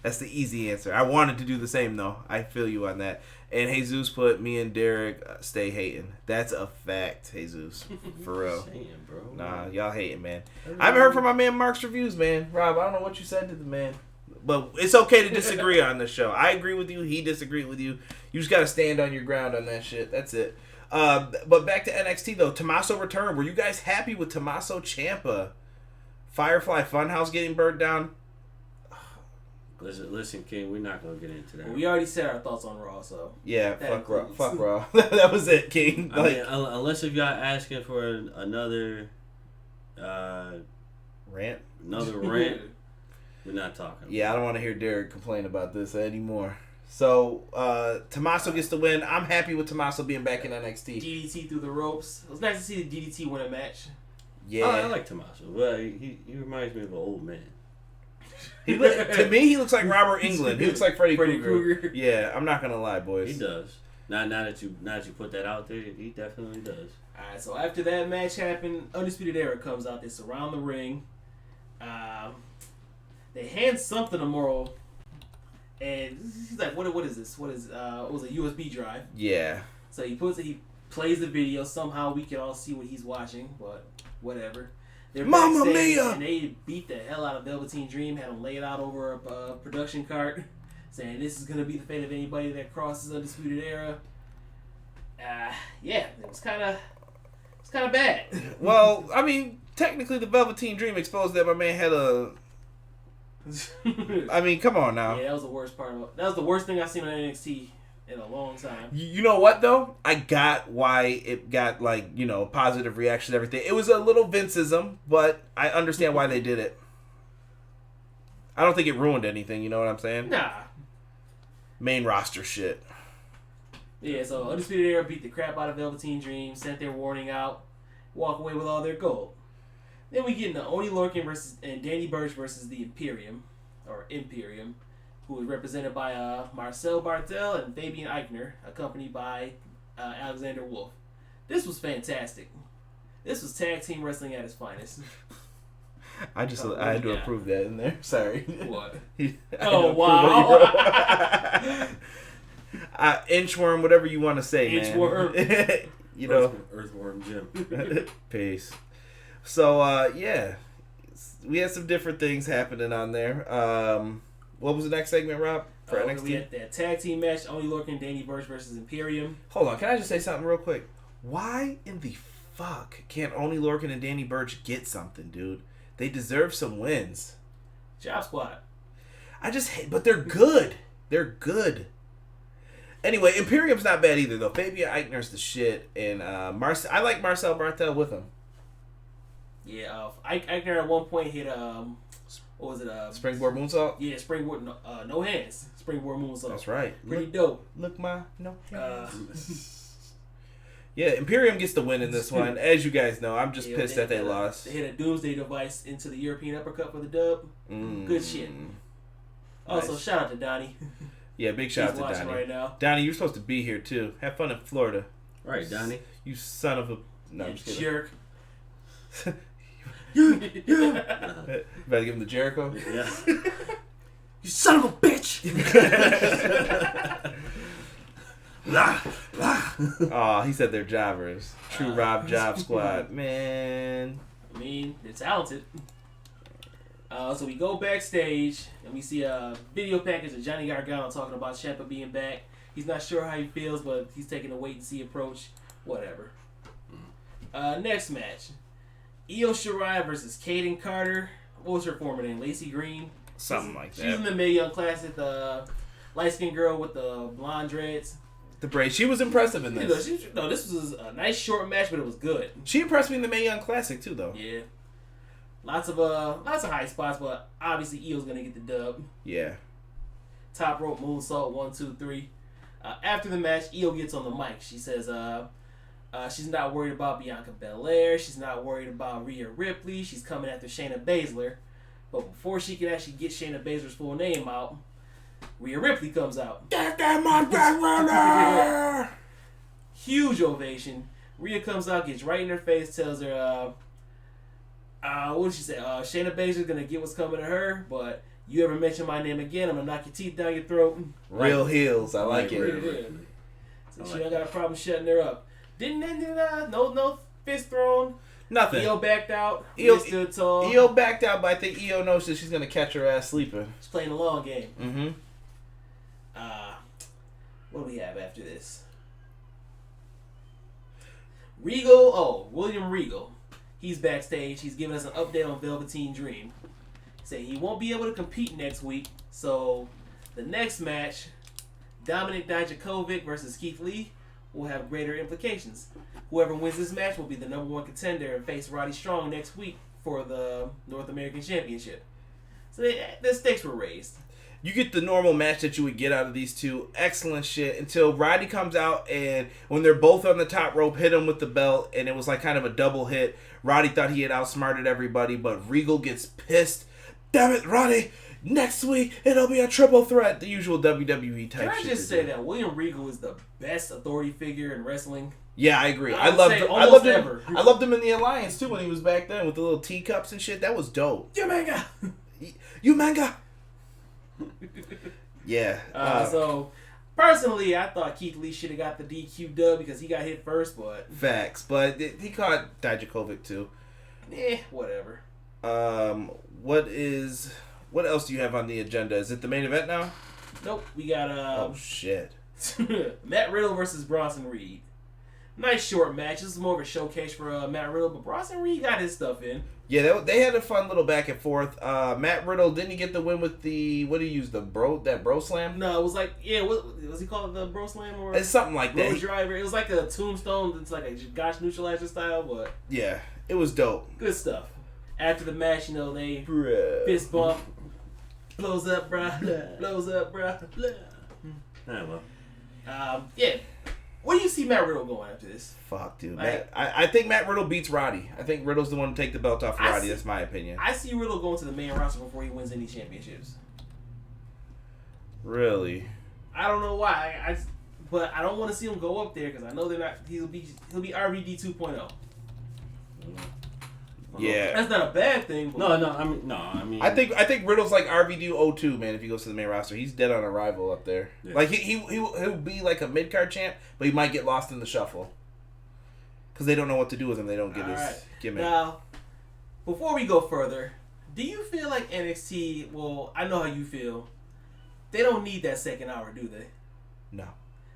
That's the easy answer. I wanted to do the same, though. I feel you on that. And Jesus put me and Derek stay hating. That's a fact, Jesus. For real. Saying, bro. Nah, y'all hating, man. I haven't heard from my man Mark's reviews, man. Rob, I don't know what you said to the man. But it's okay to disagree on this show. I agree with you. He disagreed with you. You just got to stand on your ground on that shit. That's it. But back to NXT, though. Tommaso returned. Were you guys happy with Tommaso Ciampa? Firefly Funhouse getting burned down? Listen, King, we're not going to get into that. Well, we already said our thoughts on Raw, so. Yeah, fuck Raw. Fuck Raw. That was it, King. I mean, unless if y'all asking for another rant, we're not talking. Yeah, I don't want to hear Derek complain about this anymore. So, Tommaso gets the win. I'm happy with Tommaso being back in NXT. DDT through the ropes. It was nice to see the DDT win a match. Yeah. I like Tommaso. Well, he reminds me of an old man. To me, he looks like Robert England. He looks like Freddy Krueger. Krueger. Yeah, I'm not gonna lie, boys. He does. Now that you put that out there, he definitely does. All right, so after that match happened, Undisputed Era comes out. They surround the ring. They hand something to Morrow, and he's like, "What is this? What is? It was a USB drive." Yeah. So he plays the video. Somehow we can all see what he's watching, but whatever. They're Mamma backstage, mia! And they beat the hell out of Velveteen Dream. Had him lay it out over a production cart, saying this is gonna be the fate of anybody that crosses Undisputed Era. Yeah, it was kind of bad. Well, I mean, technically, the Velveteen Dream exposed that my man had a. I mean, come on now. Yeah, that was the worst part of it. That was the worst thing I've seen on NXT in a long time. You know what, though? I got why it got, positive reaction and everything. It was a little Vinceism, but I understand why they did it. I don't think it ruined anything, you know what I'm saying? Nah. Main roster shit. Yeah, so Undisputed Era beat the crap out of Velveteen Dream, sent their warning out, walk away with all their gold. Then we get into Oney Lorcan and Danny Burch versus the Imperium, who is represented by Marcel Bartel and Fabian Eichner, accompanied by Alexander Wolf. This was fantastic. This was tag team wrestling at its finest. I had to approve that in there. Sorry. What? Oh, wow. Inchworm, whatever you want to say, Inchworm. Man. You know. Earthworm Jim. Peace. So, yeah. We had some different things happening on there. What was the next segment, Rob? For NXT? We had that tag team match, Oney Lorcan, Danny Burch versus Imperium. Hold on. Can I just say something real quick? Why in the fuck can't Oney Lorcan and Danny Burch get something, dude? They deserve some wins. Job squad. I just hate, but they're good. They're good. Anyway, Imperium's not bad either, though. Fabian Eichner's the shit, and I like Marcel Bartel with him. Yeah, Eichner at one point hit what was it? Springboard moonsault. Yeah, springboard. No hands. Springboard moonsault. That's right. Pretty dope. Look, no hands. Yeah, Imperium gets the win in this one. As you guys know, I'm just pissed that they lost. They hit a doomsday device into the European uppercut for the dub. Good shit. Also, shout out to Donnie. Yeah, big shout out to watching Donnie. Right now. Donnie, you're supposed to be here too. Have fun in Florida. Right, Donnie. You son of a... No, I'm just kidding. Jerk. Better give him the Jericho. Yeah. You son of a bitch! Oh, he said they're jobbers. True Rob Job Squad. Man. I mean, they're talented. So we go backstage and we see a video package of Johnny Gargano talking about Ciampa being back. He's not sure how he feels, but he's taking a wait and see approach. Whatever. Next match. Io Shirai versus Kaden Carter. What was her former name? Lacey Green? Something like that. She's in the Mae Young Classic, the light-skinned girl with the blonde dreads. The braid. She was impressive in this. This was a nice short match, but it was good. She impressed me in the Mae Young Classic too, though. Yeah. Lots of high spots, but obviously Io's gonna get the dub. Yeah. Top rope moonsault, 1, 2, 3. After the match, Io gets on the mic. She says, she's not worried about Bianca Belair. She's not worried about Rhea Ripley. She's coming after Shayna Baszler. But before she can actually get Shayna Baszler's full name out, Rhea Ripley comes out. Get that motherfucker! Huge ovation. Rhea comes out, gets right in her face, tells her, what did she say? Shayna Baszler's gonna get what's coming to her, but you ever mention my name again, I'm gonna knock your teeth down your throat. Real heels, I like it. So she don't got a problem shutting her up. Didn't end it, no fist thrown. Nothing. Io backed out. Io stood tall. Io backed out, but I think Io knows that she's gonna catch her ass sleeping. She's playing a long game. Mm-hmm. What do we have after this? William Regal. He's backstage. He's giving us an update on Velveteen Dream. Saying he won't be able to compete next week. So the next match, Dominik Dijakovic versus Keith Lee, will have greater implications. Whoever wins this match will be the #1 contender and face Roddy Strong next week for the North American Championship. So the stakes were raised. You get the normal match that you would get out of these two. Excellent shit. Until Roddy comes out and when they're both on the top rope, hit him with the belt. And it was like kind of a double hit. Roddy thought he had outsmarted everybody. But Regal gets pissed. Damn it, Roddy. Next week, it'll be a triple threat. The usual WWE type shit. Can I just say that William Regal is the best authority figure in wrestling? Yeah, I agree. I loved him. Ever. I loved him in the Alliance too when he was back then with the little teacups and shit. That was dope. You manga. You manga. Yeah. So, personally, I thought Keith Lee should have got the DQ dub because he got hit first, but... Facts. But he caught Dijakovic too. Whatever. What else do you have on the agenda? Is it the main event now? Nope. We got... oh, shit. Matt Riddle versus Bronson Reed. Nice short match. This is more of a showcase for Matt Riddle, but Bronson Reed got his stuff in. Yeah, they had a fun little back and forth. Matt Riddle, didn't he get the win with the, what did he use, that bro slam? No, it was like, what was he called, the bro slam? Or it's something like that. Driver. It was like a tombstone. It's like a Gosh Neutralizer style, but... Yeah, it was dope. Good stuff. After the match, they fist bump. Blows up, bruh. Blows up, bruh. Yeah. Where do you see Matt Riddle going after this? Fuck, dude. I think Matt Riddle beats Roddy. I think Riddle's the one to take the belt off of Roddy. That's my opinion. I see Riddle going to the main roster before he wins any championships. Really? I don't know why. But I don't want to see him go up there because I know they're not. He'll be RVD 2.0. Yeah, that's not a bad thing. But I mean, I think Riddle's like RVD 02, man. If he goes to the main roster, he's dead on arrival up there. Yeah. Like he'll be like a mid card champ, but he might get lost in the shuffle because they don't know what to do with him. They don't get his gimmick. Now, before we go further, do you feel like NXT? Well, I know how you feel. They don't need that second hour, do they? No,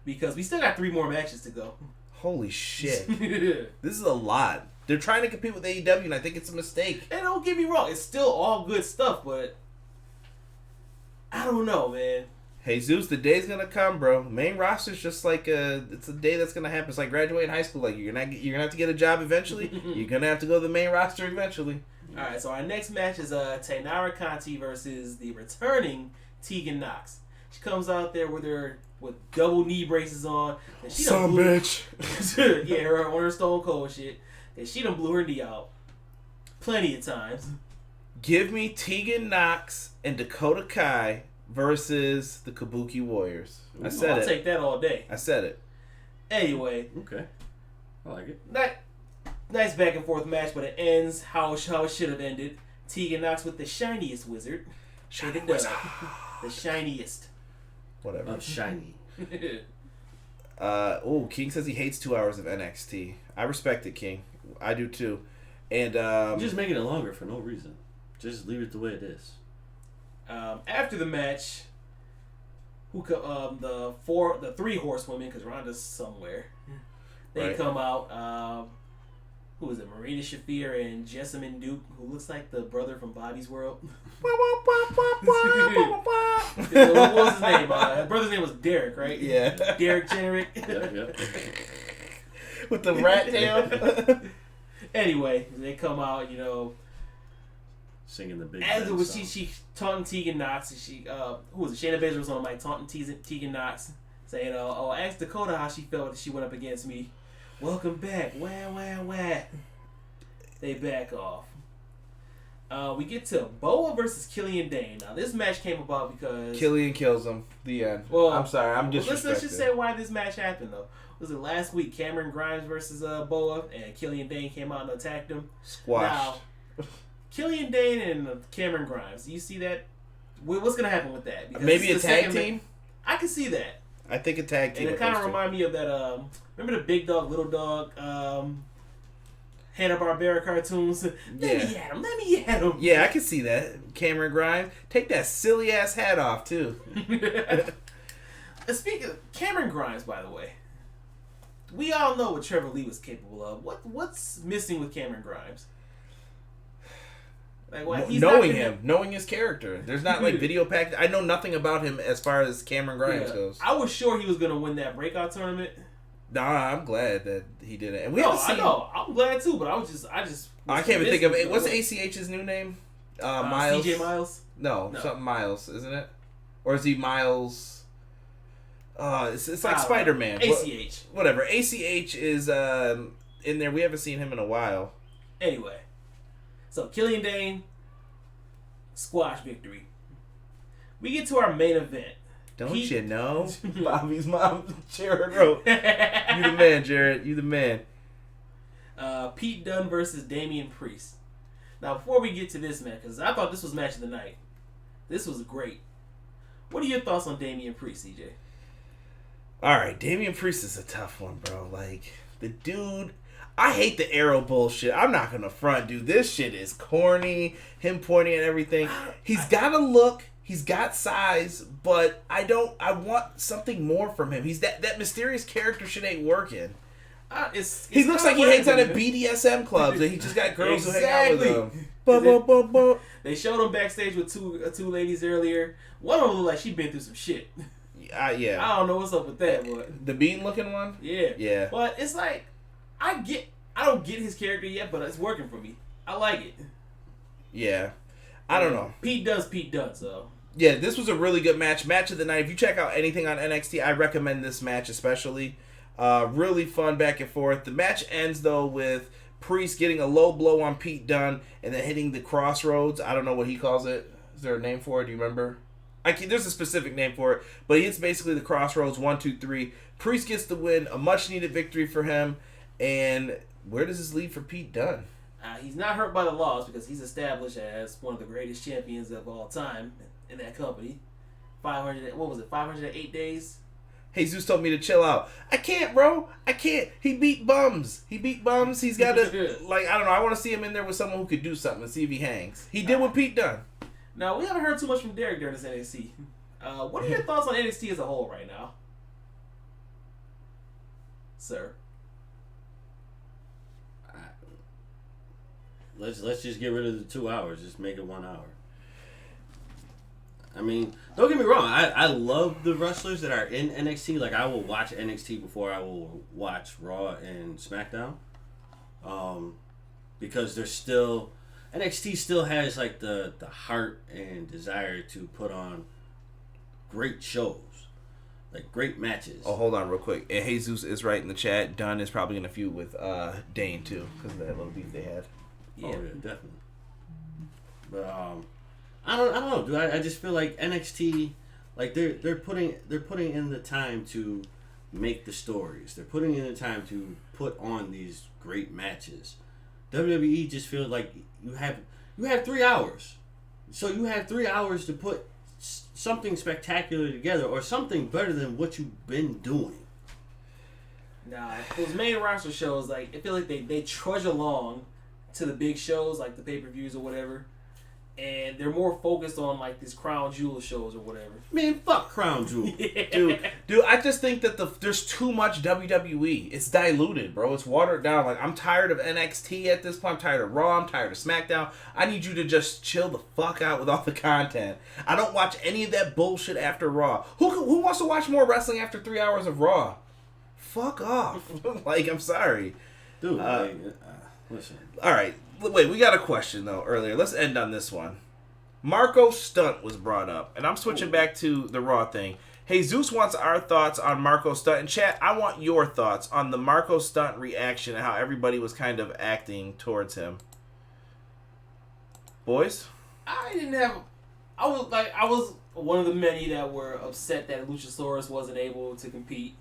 because we still got 3 more matches to go. Holy shit! This is a lot. They're trying to compete with AEW, and I think it's a mistake. And don't get me wrong, it's still all good stuff, but I don't know, man. Hey Zeus, the day's gonna come, bro. Main roster's just like it's a day that's gonna happen. It's like graduating high school. Like you're gonna have to get a job eventually. You're gonna have to go to the main roster eventually. All right, so our next match is Taynara Conti versus the returning Tegan Knox. She comes out there with double knee braces on. And she some bitch. Yeah, on her Stone Cold shit. And she done blew her knee out plenty of times. Give me Tegan Knox and Dakota Kai versus the Kabuki Warriors. I said I'll take that all day. I said it. Anyway. Okay. I like it. Nice back and forth match, but it ends how it should have ended. Tegan Knox with the shiniest wizard. The shiniest. Whatever. Shiny. King says he hates 2 hours of NXT. I respect it, King. I do too. And You're just making it longer for no reason. Just leave it the way it is. After the match, the 3 horsewomen, because Ronda's somewhere, they come out. Who is it? Marina Shafir and Jessamine Duke, who looks like the brother from Bobby's World. What was his name? His brother's name was Derek, right? Yeah. Derek Generic. Yep. With the rat tail. Anyway, they come out, Singing the big as it was song. she taunting Tegan Knox, and she who was it? Shayna Baszler was on the mic taunting Tegan Knox, saying, ask Dakota how she felt that she went up against me. Welcome back. Wah, wah, wah. They back off. We get to Boa versus Killian Dane. Now, this match came about because... Killian kills him. The end. Well, I'm sorry. I'm disrespecting. Let's just say why this match happened, though. Was it last week, Cameron Grimes versus Boa, and Killian Dane came out and attacked him? Squashed. Now, Killian Dane and Cameron Grimes, do you see that? What's going to happen with that? Because maybe a tag team? I can see that. I think a tag team. And it kind of reminds me of that, remember the Big Dog, Little Dog, Hanna-Barbera cartoons? Let me at him. Yeah, I can see that. Cameron Grimes. Take that silly ass hat off, too. Speaking of Cameron Grimes, by the way, we all know what Trevor Lee was capable of. What's missing with Cameron Grimes? Like, knowing his character. There's not like video pack. I know nothing about him as far as Cameron Grimes goes. I was sure he was gonna win that breakout tournament. Nah, I'm glad that he did it. And I know. I'm glad too, but I just. I can't even think of it. What's ACH's new name? Miles. CJ Miles. No, something Miles, isn't it? Or is he Miles? It's like Spider-Man. ACH. Whatever. ACH is in there. We haven't seen him in a while. Anyway. So, Killian Dane, squash victory. We get to our main event. Don't you know? Bobby's mom, Jared wrote. You the man, Jared. You the man. Pete Dunne versus Damian Priest. Now, before we get to this match, because I thought this was match of the night. This was great. What are your thoughts on Damian Priest, CJ? Alright, Damian Priest is a tough one, bro. Like, the dude... I hate the arrow bullshit. I'm not gonna front, dude. This shit is corny. Him pointing at everything. He's got a look. He's got size, but I want something more from him. He's that mysterious character shit ain't working. He looks like he hangs out at BDSM clubs and he just got girls who hang out with him. They showed him backstage with two ladies earlier. One of them looked like she'd been through some shit. Yeah. I don't know what's up with that, but the bean looking one? Yeah. Yeah. But it's like I don't get his character yet, but it's working for me. I like it. Yeah. I don't know. Pete Dunne, so. Yeah, this was a really good match. Match of the night. If you check out anything on NXT, I recommend this match especially. Really fun back and forth. The match ends, though, with Priest getting a low blow on Pete Dunne and then hitting the crossroads. I don't know what he calls it. Is there a name for it? Do you remember? There's a specific name for it, but it's basically the crossroads, 1, 2, 3. Priest gets the win, a much-needed victory for him. And where does this lead for Pete Dunne? He's not hurt by the loss because he's established as one of the greatest champions of all time in that company. 508 days? Jesus told me to chill out. I can't, bro. I can't. He beat bums. He's got to, I don't know. I want to see him in there with someone who could do something and see if he hangs. He did with Pete Dunne. Now, we haven't heard too much from Derek during this NXT. What are your thoughts on NXT as a whole right now? Sir? Let's just get rid of the 2 hours. Just make it 1 hour. I mean, don't get me wrong. I love the wrestlers that are in NXT. Like, I will watch NXT before I will watch Raw and SmackDown. Because there's still... NXT still has, like, the heart and desire to put on great shows. Like, great matches. Oh, hold on real quick. And Jesus is right in the chat. Dunn is probably going to feud with Dane, too, because of that little beef they had. Yeah. Oh, yeah, definitely. But, I don't know, dude. I just feel like NXT, like, they're putting in the time to make the stories. They're putting in the time to put on these great matches. WWE just feels like you have 3 hours. So you have 3 hours to put something spectacular together or something better than what you've been doing. Nah, those main roster shows, like, I feel like they trudge along to the big shows, like the pay-per-views or whatever, and they're more focused on, like, these Crown Jewel shows or whatever. Man, fuck Crown Jewel. Dude, I just think that there's too much WWE. It's diluted, bro. It's watered down. Like, I'm tired of NXT at this point. I'm tired of Raw. I'm tired of SmackDown. I need you to just chill the fuck out with all the content. I don't watch any of that bullshit after Raw. Who wants to watch more wrestling after 3 hours of Raw? Fuck off. Like, I'm sorry. Dude, listen. All right. Wait, we got a question, though, earlier. Let's end on this one. Marco Stunt was brought up, and I'm switching back to the Raw thing. Hey, Zeus wants our thoughts on Marco Stunt. And chat, I want your thoughts on the Marco Stunt reaction and how everybody was kind of acting towards him. Boys? I was one of the many that were upset that Luchasaurus wasn't able to compete.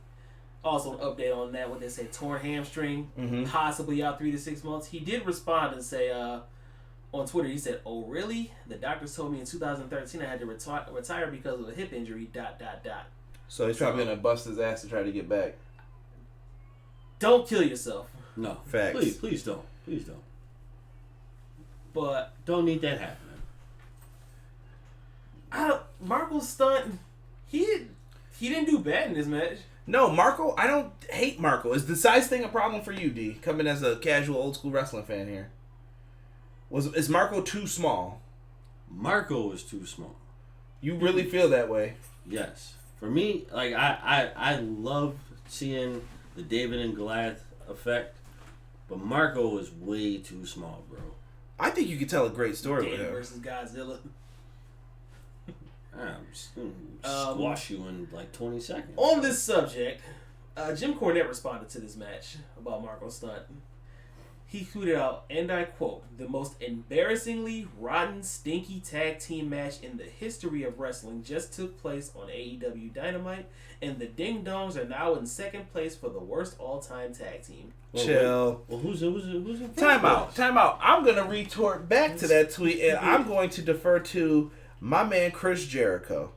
Also, an update on that, what they said, torn hamstring, possibly out 3 to 6 months. He did respond and say, on Twitter, he said, "Oh, really? The doctors told me in 2013 I had to retire because of a hip injury, ... So he's probably going to bust his ass to try to get back. Don't kill yourself. No. Facts. Please don't. Please don't. But Don't need that happening. Marco Stunt, he didn't do bad in this match. No, Marco, I don't hate Marco. Is the size thing a problem for you, D? Coming as a casual old school wrestling fan here. Is Marco too small? Marco is too small. You really feel that way? Yes. For me, like I love seeing the David and Goliath effect, but Marco is way too small, bro. I think you could tell a great story with David him. versus Godzilla. I'm just gonna squash you in like 20 seconds. On this subject, Jim Cornette responded to this match about Marco Stunt. He tweeted out, and I quote, "The most embarrassingly rotten, stinky tag team match in the history of wrestling just took place on AEW Dynamite, and the Ding Dongs are now in second place for the worst all-time tag team." Chill. Well, who's in Time out. I'm going to retort back to that tweet, and I'm going to defer to my man Chris Jericho.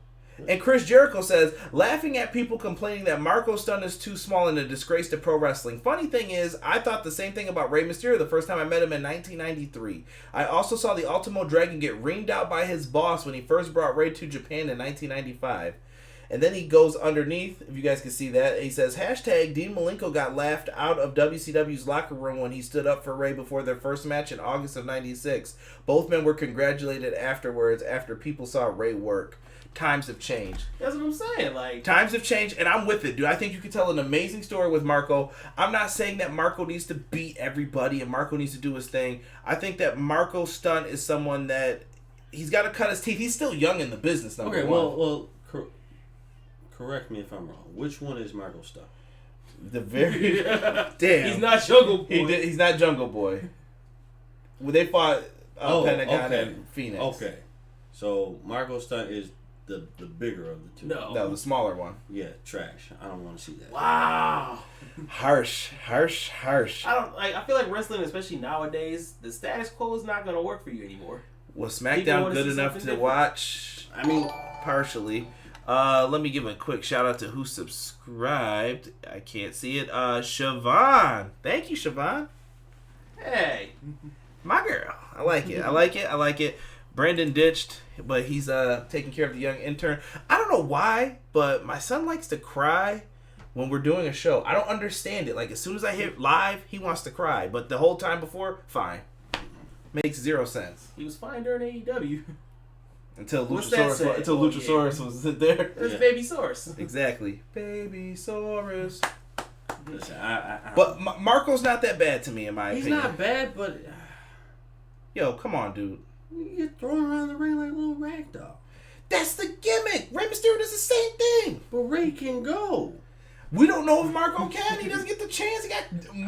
And Chris Jericho says, laughing at people complaining that Marco Stunt is too small and a disgrace to pro wrestling. Funny thing is, I thought the same thing about Rey Mysterio the first time I met him in 1993. I also saw the Ultimo Dragon get reamed out by his boss when he first brought Rey to Japan in 1995. And then he goes underneath, if you guys can see that, he says, hashtag Dean Malenko got laughed out of WCW's locker room when he stood up for Rey before their first match in August of 96. Both men were congratulated afterwards after people saw Rey work. Times have changed. That's what I'm saying. Like, times have changed, and I'm with it, dude. I think you can tell an amazing story with Marco. I'm not saying that Marco needs to beat everybody and Marco needs to do his thing. I think that Marco Stunt is someone that he's got to cut his teeth. He's still young in the business. Number one. Correct me if I'm wrong. Which one is Marco Stunt? The very damn. He's not Jungle Boy. He's not Jungle Boy. Well, they fought Pentagon and Phoenix. Okay, so Marco Stunt is the bigger of the two. No, the smaller one. Yeah, trash. I don't want to see that. Wow. Harsh. I feel like wrestling, especially nowadays, the status quo is not going to work for you anymore. Was SmackDown good enough to watch? I mean, partially. Let me give a quick shout out to who subscribed. I can't see it. Siobhan. Thank you, Siobhan. Hey. My girl. I like it. Brandon ditched, but he's taking care of the young intern. I don't know why, but my son likes to cry when we're doing a show. I don't understand it. Like, as soon as I hit live, he wants to cry. But the whole time before, fine. Makes zero sense. He was fine during AEW. Until Luchasaurus was there. There's Baby Saurus. Exactly. Baby Saurus. Listen, but Marco's not that bad to me, in my opinion. He's not bad, but... Yo, come on, dude. You get thrown around the ring like a little rag doll. That's the gimmick. Rey Mysterio does the same thing. But Rey can go. We don't know if Marco can. He doesn't get the chance. He got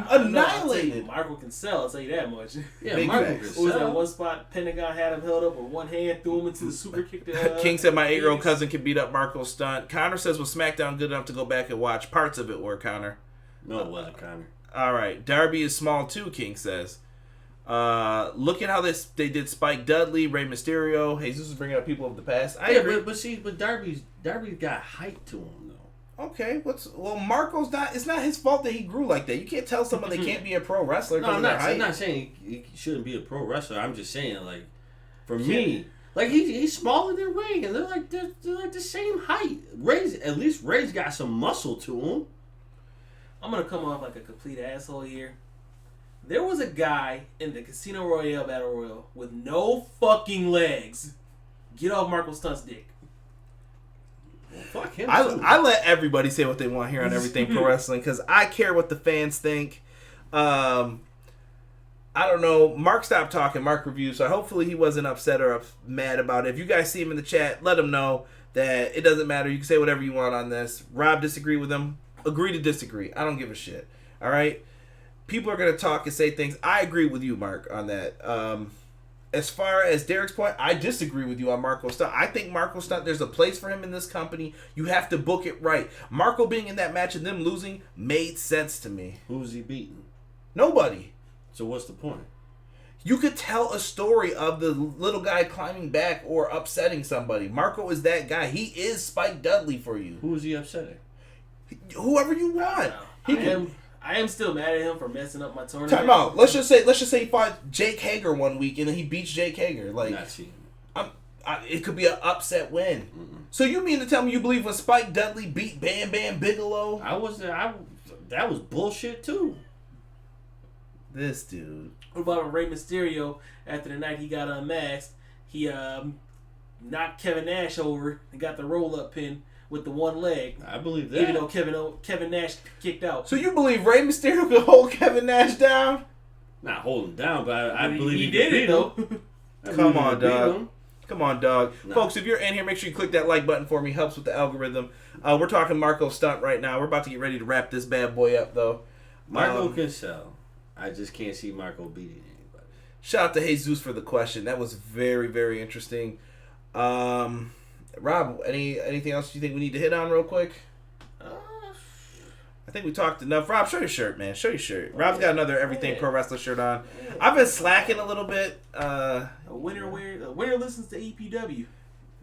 annihilated. Marco can sell, I'll tell you that much. Yeah, Big Marco facts. can Was that sell. one spot Pentagon had him held up with one hand, threw him into the super kick? King said my 8-year-old cousin can beat up Marco Stunt. Connor says, was SmackDown good enough to go back and watch? Parts of it were, Connor. No, it wasn't, Connor. All right. Darby is small too, King says. Look at how they did Spike Dudley, Rey Mysterio. Jesus is bringing up people of the past. I agree. But Darby's got height to him, though. Okay, Marco's not. It's not his fault that he grew like that. You can't tell someone they can't be a pro wrestler. No, I'm not saying he shouldn't be a pro wrestler. I'm just saying, like, for me, like he's smaller than Ray, and they're like the same height. Ray's got some muscle to him. I'm gonna come off like a complete asshole here. There was a guy in the Casino Royale Battle Royal with no fucking legs. Get off Marco Stunt's dick. Well, fuck him. I let everybody say what they want here on Everything Pro Wrestling because I care what the fans think. I don't know. Mark stopped talking. Mark reviewed, so hopefully he wasn't upset or mad about it. If you guys see him in the chat, let him know that it doesn't matter. You can say whatever you want on this. Rob disagree with him. Agree to disagree. I don't give a shit. All right? People are going to talk and say things. I agree with you, Mark, on that. As far as Derek's point, I disagree with you on Marco Stunt. I think Marco Stunt, there's a place for him in this company. You have to book it right. Marco being in that match and them losing made sense to me. Who's he beating? Nobody. So what's the point? You could tell a story of the little guy climbing back or upsetting somebody. Marco is that guy. He is Spike Dudley for you. Who is he upsetting? Whoever you want. I am still mad at him for messing up my tournament. Time out. Let's just say he fought Jake Hager one week and then he beats Jake Hager. Like, not seeing it could be an upset win. Mm-mm. So you mean to tell me you believe when Spike Dudley beat Bam Bam Bigelow? That was bullshit too. This dude. What about when Rey Mysterio, after the night he got unmasked, he knocked Kevin Nash over and got the roll-up pin with the one leg. I believe that. Even though Kevin Nash kicked out. So you believe Rey Mysterio could hold Kevin Nash down? Not holding down, but I believe he did it though. Come on, dog. No. Folks, if you're in here, make sure you click that like button for me. Helps with the algorithm. We're talking Marco Stunt right now. We're about to get ready to wrap this bad boy up, though. Marco can sell. I just can't see Marco beating anybody. Shout out to Jesus for the question. That was very, very interesting. Rob, anything else you think we need to hit on real quick? I think we talked enough. Rob, show your shirt, man. Show your shirt. Rob's got another Everything Pro Wrestler shirt on. I've been slacking a little bit. A winner listens to EPW.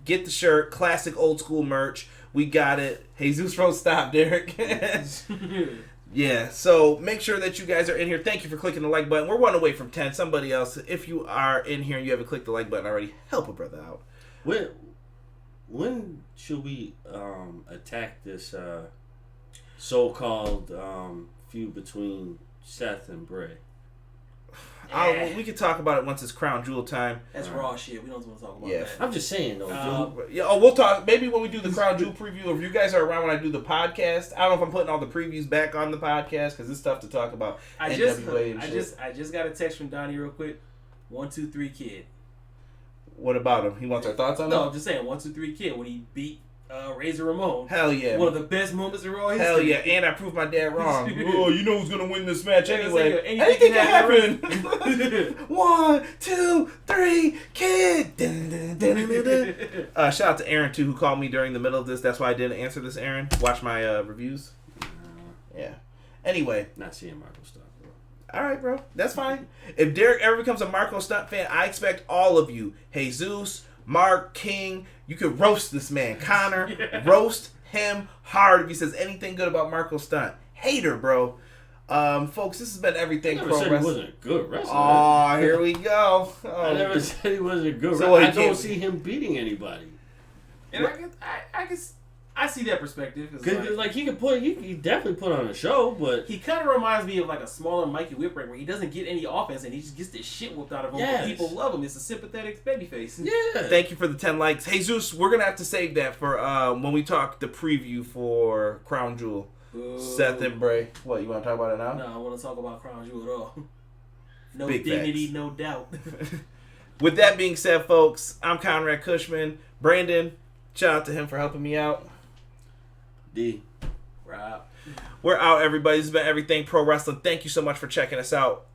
Get the shirt. Classic old school merch. We got it. Jesus wrote stop, Derek. Yeah, so make sure that you guys are in here. Thank you for clicking the like button. We're 1 away from 10. Somebody else, if you are in here and you haven't clicked the like button already, help a brother out. When should we attack this so-called feud between Seth and Bray? We can talk about it once it's Crown Jewel time. That's raw shit. We don't want to talk about that. I'm just saying though. We'll talk maybe when we do the Crown Jewel preview. If you guys are around when I do the podcast, I don't know if I'm putting all the previews back on the podcast because it's tough to talk about. I just got a text from Donnie real quick. 1, 2, 3 Kid. What about him? He wants our thoughts on him? No, I'm just saying 1, 2, 3 Kid when he beat Razor Ramon. Hell yeah. One of the best moments in Raw history. Hell yeah. And I proved my dad wrong. Oh, you know who's going to win this match anyway. Anything can happen. 1, 2, 3, Kid. Shout out to Aaron, too, who called me during the middle of this. That's why I didn't answer this, Aaron. Watch my reviews. Yeah. Anyway. Not seeing Marco Stunt, bro. All right, bro. That's fine. If Derek ever becomes a Marco Stunt fan, I expect all of you, Jesus, Mark, King, you could roast this man. Connor, roast him hard if he says anything good about Marco Stunt. Hater, bro. Folks, this has been Everything Pro Wrestling. He wasn't a good wrestler. Oh, here we go. I never said he wasn't a good wrestler. I don't see him beating anybody. And I see that perspective. Because like he definitely put on a show, but he kind of reminds me of like a smaller Mikey Whipwreck where he doesn't get any offense and he just gets this shit whooped out of him. Yes. But people love him. It's a sympathetic babyface. Yeah. Thank you for the 10 likes. Jesus, we're gonna have to save that for when we talk the preview for Crown Jewel. Ooh. Seth and Bray. What, you want to talk about it now? No, I want to talk about Crown Jewel at all. No Big dignity, facts. no doubt. With that being said, folks, I'm Conrad Cushman. Brandon, shout out to him for helping me out. Rob. We're out, everybody. This has been Everything Pro Wrestling. Thank you so much for checking us out.